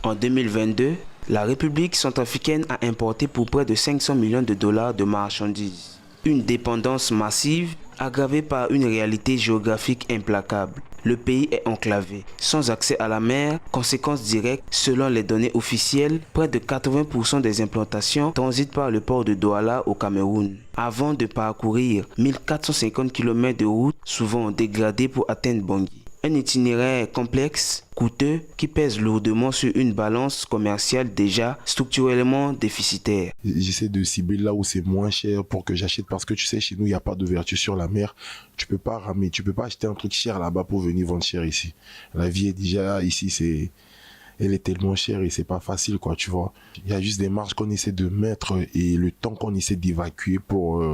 En 2022, la République centrafricaine a importé pour près de 500 millions de dollars de marchandises. Une dépendance massive aggravée par une réalité géographique implacable. Le pays est enclavé, sans accès à la mer, conséquence directe, selon les données officielles, près de 80% des implantations transitent par le port de Douala au Cameroun, avant de parcourir 1450 km de route, souvent dégradées pour atteindre Bangui. Un itinéraire complexe, coûteux, qui pèse lourdement sur une balance commerciale déjà structurellement déficitaire. J'essaie de cibler là où c'est moins cher pour que j'achète, parce que tu sais, chez nous, il n'y a pas d'ouverture sur la mer. Tu peux pas ramer, tu peux pas acheter un truc cher là-bas pour venir vendre cher ici. La vie est déjà ici, elle est tellement chère et c'est pas facile, quoi, tu vois. Il y a juste des marges qu'on essaie de mettre et le temps qu'on essaie d'évacuer pour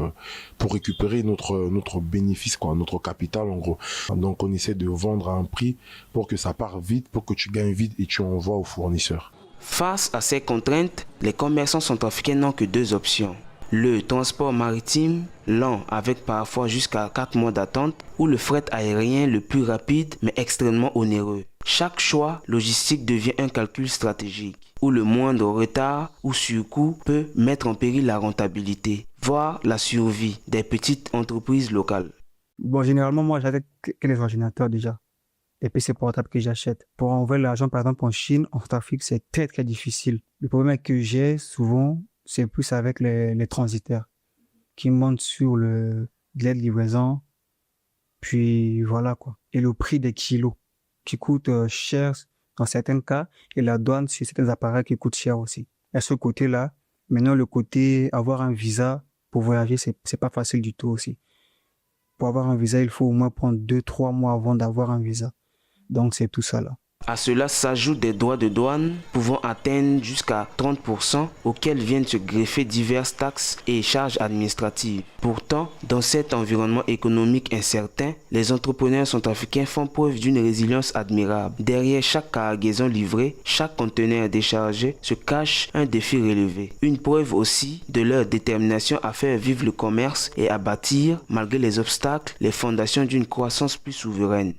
récupérer notre bénéfice, quoi, notre capital, en gros. Donc, on essaie de vendre à un prix pour que ça parte vite, pour que tu gagnes vite et tu envoies aux fournisseurs. Face à ces contraintes, les commerçants centrafricains n'ont que deux options. Le transport maritime, lent avec parfois jusqu'à 4 mois d'attente, ou le fret aérien le plus rapide mais extrêmement onéreux. Chaque choix logistique devient un calcul stratégique, où le moindre retard ou surcoût peut mettre en péril la rentabilité, voire la survie des petites entreprises locales. Bon, généralement, moi, j'achète que les ordinateurs déjà. Et puis, c'est portable que j'achète. Pour envoyer l'argent, par exemple, en Chine, en Afrique, c'est très, très difficile. Le problème que j'ai souvent, c'est plus avec les transitaires qui montent sur le délai de livraison. Puis, voilà, quoi. Et le prix des kilos qui coûte cher dans certains cas, et la douane sur certains appareils qui coûtent cher aussi. À ce côté-là, maintenant, le côté avoir un visa pour voyager, c'est pas facile du tout aussi. Pour avoir un visa, il faut au moins prendre 2-3 mois avant d'avoir un visa. Donc, c'est tout ça là. À cela s'ajoutent des droits de douane pouvant atteindre jusqu'à 30%, auxquels viennent se greffer diverses taxes et charges administratives. Pourtant, dans cet environnement économique incertain, les entrepreneurs centrafricains font preuve d'une résilience admirable. Derrière chaque cargaison livrée, chaque conteneur déchargé, se cache un défi relevé. Une preuve aussi de leur détermination à faire vivre le commerce et à bâtir, malgré les obstacles, les fondations d'une croissance plus souveraine.